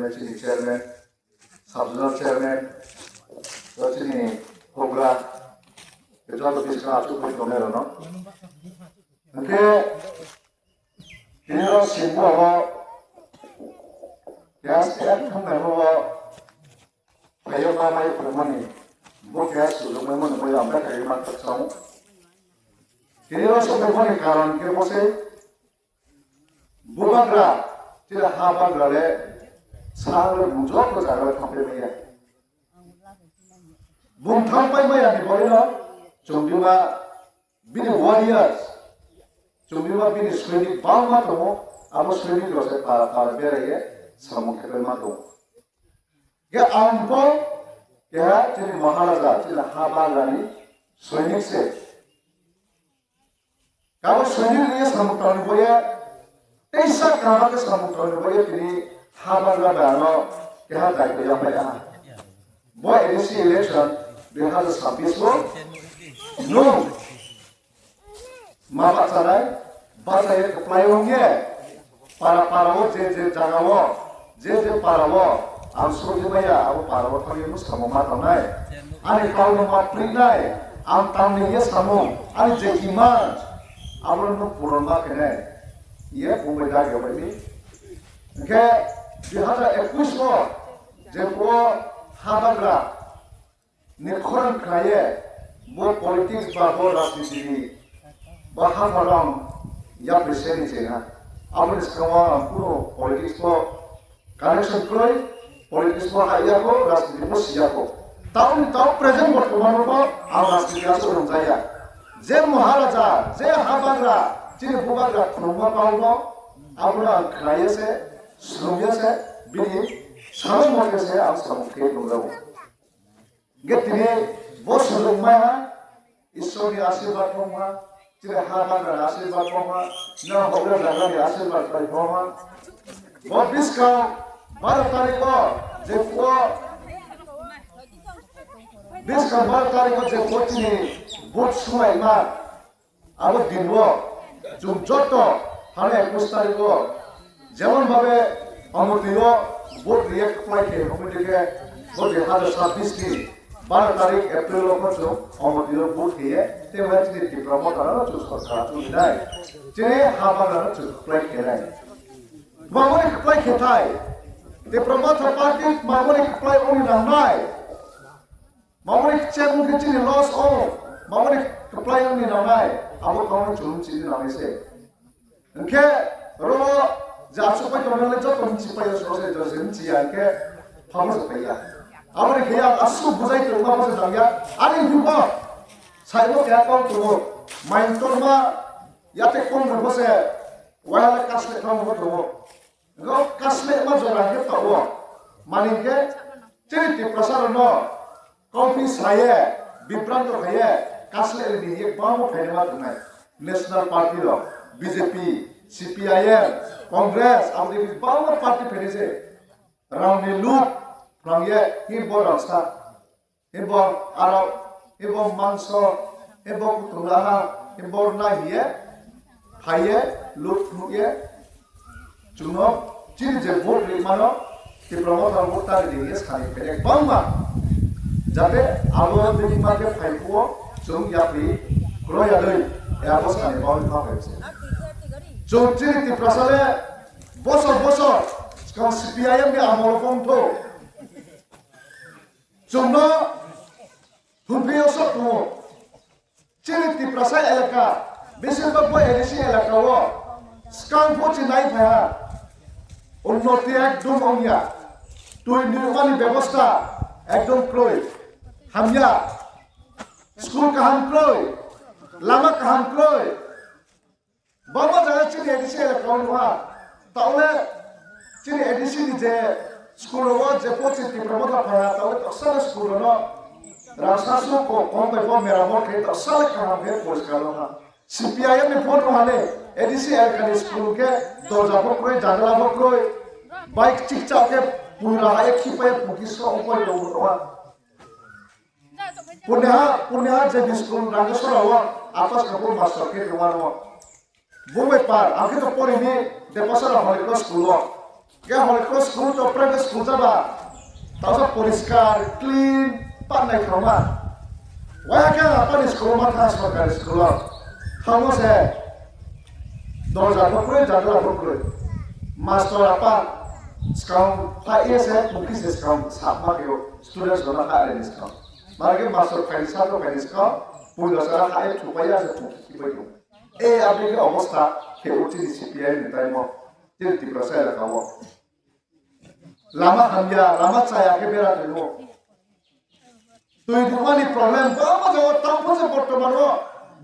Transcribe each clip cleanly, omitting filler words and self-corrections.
chairman, chini chairman, sub-zonal chairman, chini Hogla, itu ada bisnis aku pun komer no. Oke, ini semua orang yang setiap kami orang kayu kamai permani, bukan sudah memang boleh ambil kayu mat tersamu. Ini semua orang karan kira bose, bukan tidak habang le, sangat muncul ke jalan sampai ni. Bung sampai mana di bawah cuma bini warriors, cuma bini seni bangma tu, amo seni dosa para beraya, sama kerana tu. Ya ampun, ya jadi maharaja, jadi habang lagi seni se. Kalau seni ni sama kerana boleh. ऐसा काम के समुद्र में ये Hubble का बानो यहाँ तक तो यहाँ पे यहाँ वो ऐसी इलेक्शन 2026 को नो मापा चलाए बस ये अप्लाई होंगे para वो जे जगह वो जे para वो आप सोच में या आप para वो थोड़ी मुझ समूह माता नहीं आने काउ नो मापनी नहीं आप तामने ये समूह आने जे इमान आप लोग पुराना बात है ये बुम्बई जा गया भाई के 2021 को जब वो हाबला निखरन खाए वो पॉलिटिक्स बात हो राजनीति बाहर वालों या प्रेसिडेंट से ना अब इसका वो पूरा पॉलिटिक्स को कनेक्शन करें पॉलिटिक्स को हाइया को राजनीति को सिया को ताऊ प्रेजेंट वर्तमान को आप राजनीति का सुन जाया जे महाराजा जे हाबला jadi bukan dah rumah kau no, aku nak kerja se, serunya se, bini, sama macam se, aku sama kerja dulu. Getini, bos rumah, istri asyik rumah, jadi hama kan asyik rumah, na hoga jaga ni asyik rumah. Bos biskau, baru tarik ko, jepko, biskau baru tarik ko jepko cini, bos semua imat, aku dinwo. Jum joto hane kustai ko যেমন ভাবে অমরদিও vote দিয়ে apply ke কমিটিকে vote 2026 की 12 तारीख अप्रैल को जो অমরদিও vote দিয়ে ते वैसे की प्रमोटर ना चूज कर चूज नहीं जे हाबाना चूज apply के नहीं मामूली apply के थाई ते प्रमोटर पार्टी मामूली apply ओनी नहीं मामूली चेक मुझे चीज़ लॉस ओ मामूली apply ओनी नहीं अब कौन चुन चीज़ नहीं से उनके रो जासु पे तो उन्होंने जो तुम चिपाई सोचे जो जिंची आके हम सब किया आपने किया असु बुझाई तो उन्होंने से जाऊँगा अरे युवा साइबो क्या कौन तो माइंड तो ना या तो कौन रुपए से वहाँ ले कास्ले कौन हो तो वो कास्ले में जो रहे तो वो मानिए के चरित्र प्रसार नो कॉफी साये विप्रांत खाये कास्ले भी ये बामो फैले बात नहीं नेशनल पार्टी लो बीजेपी CPIM, Congress, अब देखिए बावन पार्टी फेरे से राउंड में लूप रंगे हिंबो रास्ता हिंबो आरो हिंबो मांसो हिंबो कुतुलाहा हिंबो ना हिये हाये लूप नुये चुनो चीज़ जे वोट लिमानो कि प्रमोटर वोट तारी दिए स्थानीय फेरे बावमा जाते आलो देखिए मार्के फाइल जों यात्री रोयाले या बस खाने बावन पापे से Jomjiri di prasale bosor sekarang CPIM di amolopong tu jomno humpiyo sok tu ciri di prasale elaka bisin bapak edisi elaka wo sekarang poci naik ya unnoti ekdom ongya tu nirmani ব্যবস্থা ekdom kloi hamya school kaham kloi lama kaham kloi बाबा जगह चीनी addition electron हुआ ताऊले चीनी addition जे school हुआ जे पोची ती promoter पाया ताऊले अक्सर school ना राष्ट्रसु को कौन पे वो मेरा मोट है अक्सर काम है पोस्ट करो ना CPIM में फोन वाले एडिशन इलेक्ट्रॉन स्कूल के दो जाबो कोई जागला बो कोई बाइक चिकचा के पूरा एक ही पे पुकिस को ऊपर लो हुआ पुण्या जे स्कूल रागेश्वर हुआ आपस कपूर मास्टर के दुआर हुआ Bukan par, aku tu pori ni deposit lah hari kelas 10. কে হলে স্কুল তো প্রাইভেট স্কুল যাবা তাও পরিষ্কার ক্লিন পান্নাই খাওয়া ওয়াকে আপনি স্কুল মাথা সরকারি স্কুল খামোসে দরজা ফকরে জানলা ফকরে মাস্টার আপা স্কাউট ফাইএসে মুকিসে স্কাউট সাপমা কেও স্টুডেন্টস গনা হারে স্কাউট মারকে মাস্টার ফাইল সাটো ফাইল স্কাউট পুলিশরা হায় ছুপাইয়া আছে কি বইতো এই আপনি অবস্থা কে উঠি সিপিআই নেতাইমো তিলতি প্রসায় খাওয়া lama hamya lama saya ke bera demo tuh numani problem bama jawa tampo se bortomano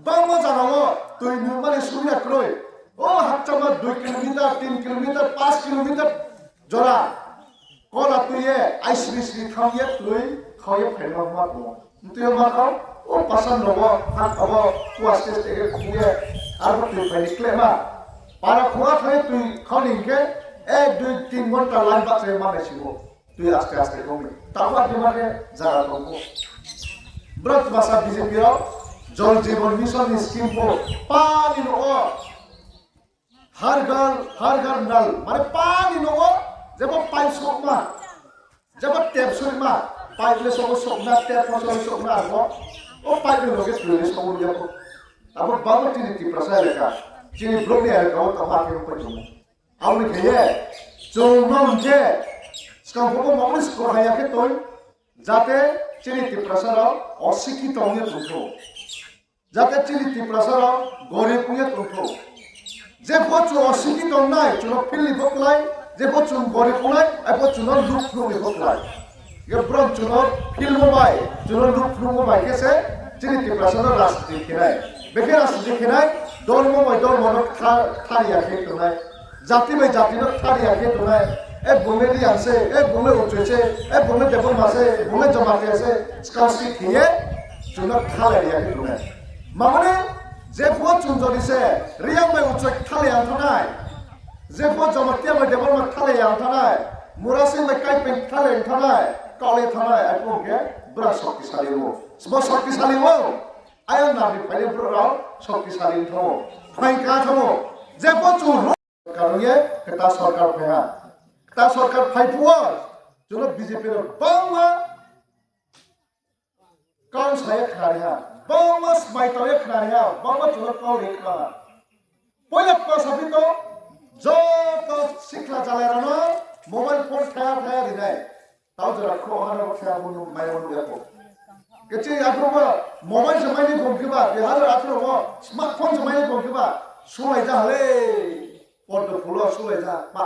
bama janawo tuh numani sunya kroi oh hatchama 2 kilometer 3 kilometer 5 kilometer jora kola tuh ye ICBC khawye tuh khawye phela ma ko tuh ma khao oh pasan robo hat abo kuaste ke khuye ar tuh pheli klema para khua thai tuh khawning ke 1-2-3 ঘন্টা line বাসে মানে ছিল তুই আস্তে আস্তে কমে তারপর তোমাকে জায়গা করবো ব্রত ভাষা বিজেপি জল জীবন মিশন স্কিম পো পানি নো হর ঘর নল মানে পানি নো যেব পাইপ সকমা যেব টেপ সকমা পাইপলে সকমা টেপ সকমা আগো ও পাইপলে লগে তুলে সকম যাব তারপর বাবা তিনি প্রসায় লেখা তিনি ব্লগে গাও তামাকে পড়তো Auli kaya, cuma je, sekarang pokok mau sekolah ya kita, jate ciri tiprasara, osiki tahunnya tuh, jate ciri tiprasara, goreng punya tuh, je bocor osiki tahun naik, cuma pilih boklay, je bocor goreng punya, bocor look punya boklay, ya bro cuma film mobile, cuma look mobile kese, ciri tiprasara ras dikenai, beker ras dikenai, dor mobile kari ya kita naik. জাতি by জাতি না থারি আগে তো নাই এ বমে দি আছে এ বমে উঠেছে এ বমে দেবল মাসে বমে জমাতে আছে স্কাউসি খেয়ে চুনা খালে আগে তো নাই মানে যে ফো চুন জদিছে রিয়াং বাই উঠে খালে আনথানাই যে ফো জমাতে বাই দেবল মা খালে আনথানাই মুরাসে বাই কাই পেন খালে আনথানাই কালে থানাই আপকে ব্রা শক্তিশালী ও সব শক্তিশালী ও আয়ন নাবি ফাইলে ব্রা শক্তিশালী থো ফাইকা থো যে ফো চুন কারণে kita সরকার ফেহা kita সরকার ফাইপুয়া জন্য বিজেপি এর বাংলা কাউন সায়া খারিয়া বাংলা স্মাইতরে খারিয়া বাংলা জন্য কাউ রেখা পয়লা পাসাবি তো যত শিক্ষা চালায়রানো মোবাইল ফোন খায়া দিনাই তাও জরা খোহানো খায়া বনু মাইবনু দেখো কেচি আপ্রবা মোবাইল জমাইনি গমকিবা বিহার আপ্রবা স্মার্টফোন জমাইনি গমকিবা সময় যাহলে পদ্ম ফুল শুয়ে যা মা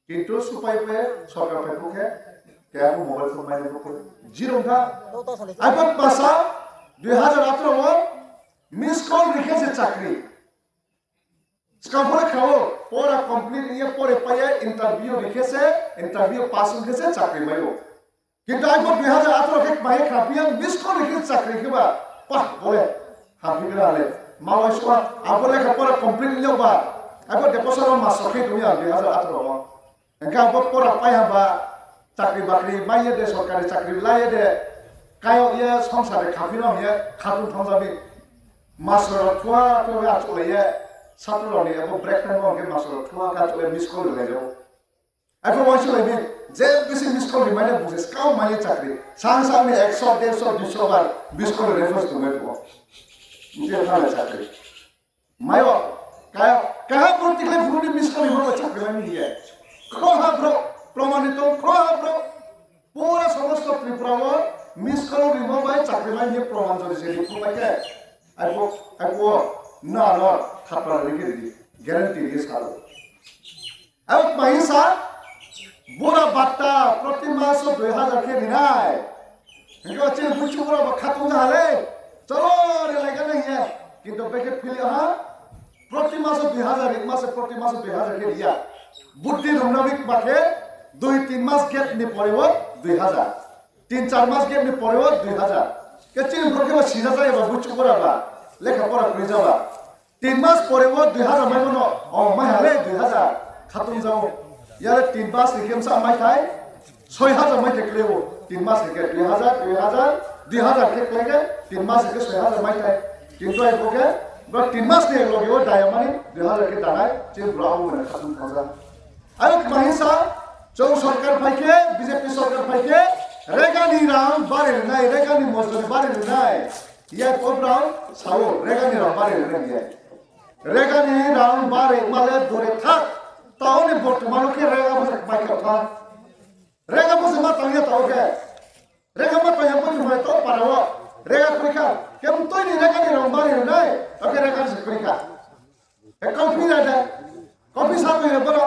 কিন্তু সুপাই পে সরকার পেপুকে কেন মোবাইল ফোন মাইনে করে জিরোটা আইপড পাসা 2018 মিস কল রেখেছে চাকরি স্কাফরে খাও পড়া কমপ্লিট নিয়ে পরে পায়ে ইন্টারভিউ রেখেছে ইন্টারভিউ পাস হয়েছে চাকরি মাইও কিন্তু আইপড 2018 কে মাইয়ে খাপিয়া মিস কল রেখেছে চাকরি কিবা পাহ বলে হাবি গেলে মাওয়াইসা আপলে পড়া কমপ্লিট নিয়ে বা Aku deposit masuk itu ya di hasil atau engkau pokok apa ya ba cakri bakri maya de sorkari cakri laya de kayo ya samsare kapino ya katun thongsabi masuk tua tu ya cule ya satu lagi aku break time mau ke masuk tua kan cule miss call lagi aku masih lagi je bisi miss call di mana buses kau maya cakri sang sang ni 100 150 200 bar miss call reverse tu mereka mungkin mana cakri mayo kaya প্রত্যেকলে ফুরুটি miss করে হলো চাকরি আমি দিয়ে খোহা bro প্রমাণিত খোহা bro পুরো সমস্ত ত্রিপুরা মিস করে রিমোভাই চাকরি মাই নিয়ে প্রমাণ করেছে রিপোর্টকে আইপো না না খাপড়া রেখে দি গ্যারান্টি দিয়ে সারো আর পয়সা বুড়া বাট্টা প্রতি মাস 2000 কে দিনাই এগুলো চেয়ে বুঝু বড় খাতুন হালে চলো রে লাগা নাই কিন্তু বেকে ফিলে হ্যাঁ প্রতি মাসে 2000 এক মাসে প্রতি মাসে 2000 কে দিয়া বুদ্ধি রমনাবিক পাখে 2-3 মাস গ্যাপ নি পড়েব 2000 3-4 মাস গ্যাপ নি পড়েব 2000 কেচিন প্রকে সিজা যায় বা বুঝু পড়াবা লেখা পড়া কই যাবা 3 মাস পড়েব 2000 মাইনো ও মাই হালে 2000 খাতুন যাও ইয়ারে 3 মাস রিকেম সা মাই খাই 6000 মাই টেকলেব 3 মাস রিকে 2000 কে লেগে 3 মাস রিকে 6000 মাই খাই কিন্তু আই পোকে But 3 months they logo diamond 2000 के दाना चिन ब्राउ में खत्म हो गया Ayo mahisa Jom सरकार फाइके बीजेपी सरकार फाइके रेगानि रां बारे नाय रेगानि मजदुर बारे नाय ये कोब्राव सावो रेगानि रां बारे नाय रेगानि रां बारे माले दोरे थाक ताओने बर्तमानो के रेगा बसे बाइक था रेगा बसे मा तांगे ताओके रेगा मा तांगे बसे मा तो पारावो रेगा कुरिका केम तोइनि रेगानि रां बारे नाय ओके रेगा से कुरिका ए कॉफी जादे कॉफी साथ में बरो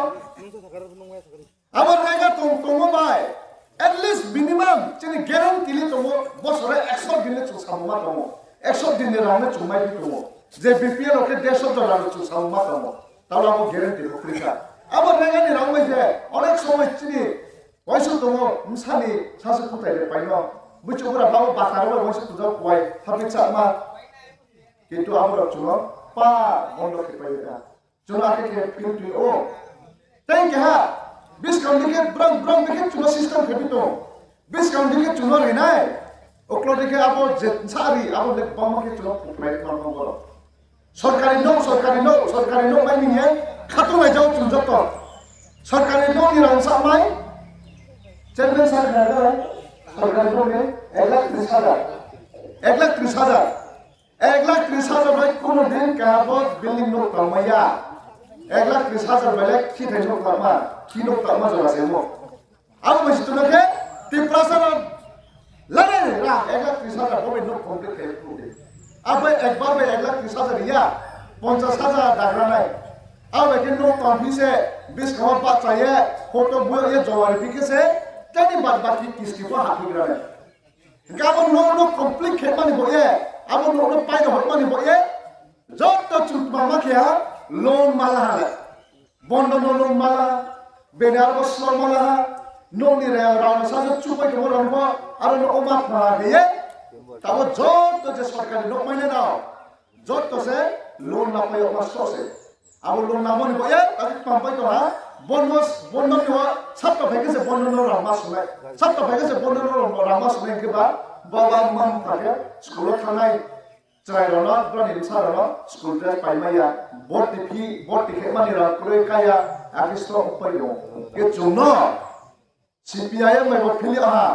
Abar rega tunggu bay, at least minimum, jadi guarantee li tunggu, bos orang 100 दिन ले चुस खाऊंगा तंगो, 100 दिन ले राउंड चुमाई भी तंगो, जे BPL ओके $150 चुस खाऊंगा तंगो, ताऊ आपको guarantee हो क्रिका, abar rega ni राउंड में जे, अनेक समय चीनी, वैसे तंगो, मिसाली सासे कुत्ते ले पाइनो, बुच्चो बरा बाबू बातारो में वैसे तुझा कोई, हमें चामा, किंतु abar चुनो, पा बोलो के पाइगा, चुनो आके के पिंटू ओ, thank you bis kaundige brang dike chuno system khebito bis kaundige chuno renai oklo dike abo sari abo le bama ke chuno prai marmo bolo सरकारी no mai ni ye khato mai jao chun joto सरकारी no ni rang sa mai chairman साहब ने सरकारी no में 1,30,000 भाई कोनो दिन का बहुत बिल्डिंग नो कमाया 1,30,000 balik kita hidup lama, hidup lama juga semua. Aku masih tu nak ke, di perasaan lari lah 1,30,000 boleh hidup komplit ke. Apa ekbar be 1,30,000 ya, 50,000 dah ramai. Aku begini no kampi se, bis kawan pak saya, foto buat ye jawab fikir se, jadi baki kiski pun hati ramai. Kamu no komplit ke mana boleh, aku no pai dah mana boleh, jauh tu cuma makia. Loan malah, bondo loan malah, benar bos loan malah, noni orang sahaja cuba ke orang apa, ada no omak malah dia, tahu jod tu je सरकारी लोग मैंने ना, jod tu se loan ना पाये omak Sose, अब loan ना बोले पाये, tapi pampai tu ha, bondo ni wa, सब तो फेंके से bondo नो रामा सुने, सब तो फेंके से bondo नो रामा सुने के बाद, बाबा मम पाके, स्कूल खाना cerai rona, berani besar rona, sekolah dia paimaya, bot tiket mani rona, kue kaya, agistro upaya dong. Kecuno, CPI mai buat pilih aha,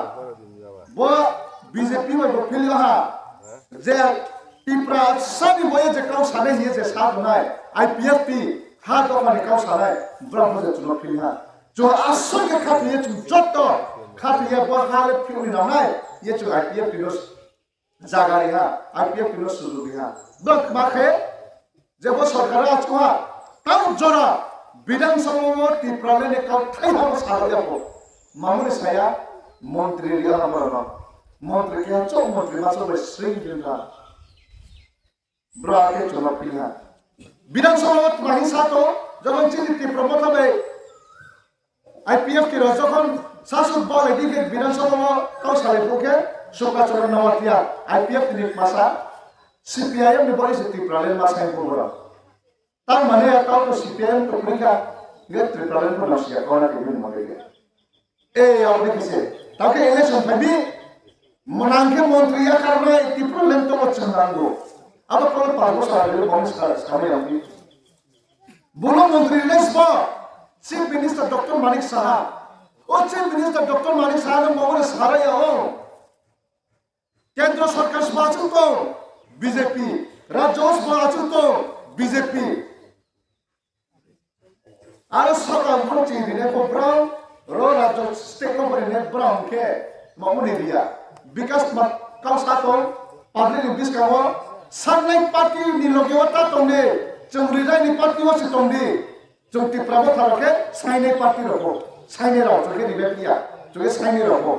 buat BJP mai buat pilih aha, je tipra sani boye je kau sana hiye je saat nai, IPFP, hard of mani kau sana, berapa je cuno pilih aha. Jo asal ke khat hiye cuno joto, khat hiye buat hal pilih ni nai, hiye cuno IPFP dos. जागारी हा IPF kilo Suzuki हा बक माखे जब वो सरकार आज को हा तब जोरा विधानसभा में तिप्राले ने कल थाई हम सारे को मामूली साया मंत्री लिया हमारा ना मंत्री क्या चो मंत्री मासो में श्री जिंदा ब्रा के चुनाव पिला विधानसभा में तुम्हारी साथो जब हम चीज़ तिप्रा मत में आईपीएफ के राजकन सासुद बॉल है कि विधानसभा में कल सारे bouquet Soka cara nawatia IPF ini masa CPIM di bawah setiap peralihan masa yang kurang. Tahu mana ya tahu tu CPIM tu mereka dia peralihan pun masih ya kau nak kebun mereka. Yang ni kisah. Tapi election tapi menangkan menteri ya karena itu peralihan tu macam nanggo. Apa kalau parpol sahaja bonus kami yang ni. Belum menteri lesba Chief Minister Dr. Manik Saha. Chief Minister Dr. Manik Saha mau orang Saha ya केंद्र सरकार बाचुं तो BJP राज्य बाचुं तो BJP आरो सरकार को चीनी ने को ब्राउन रो राज्य स्टेट को बने ब्राउन के मामूली दिया विकास मत कल सातो पब्लिक बिस का वो सन्नाई पार्टी निलोगे वता तोंडे चंद्रिजा नि पार्टी वो सितोंडे जोंति प्रभु थारके साइने पार्टी रहो साइने रहो जोगे निबेपिया जोगे साइने रहो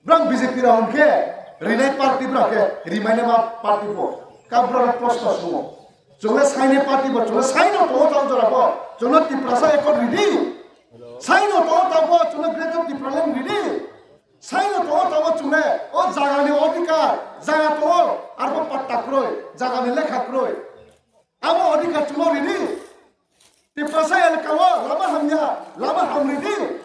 ब्राउन बीजेपी राउंड के Rinai parti berake, rimane ma parti po. Kabra posta semua. Jangan saine parti po, jangan saino to tahu jara po. Jangan tiprasa ekor ridi. Saino to tahu, jangan greater tipralan ridi. Saino to tahu jangan. Oh jaga ni odikar, jaga to, arbo patta kroi, jaga ni lekha kroi. Amo odikar cuma ridi. Tiprasa el kawa, lama hamnya, lama ham ridi.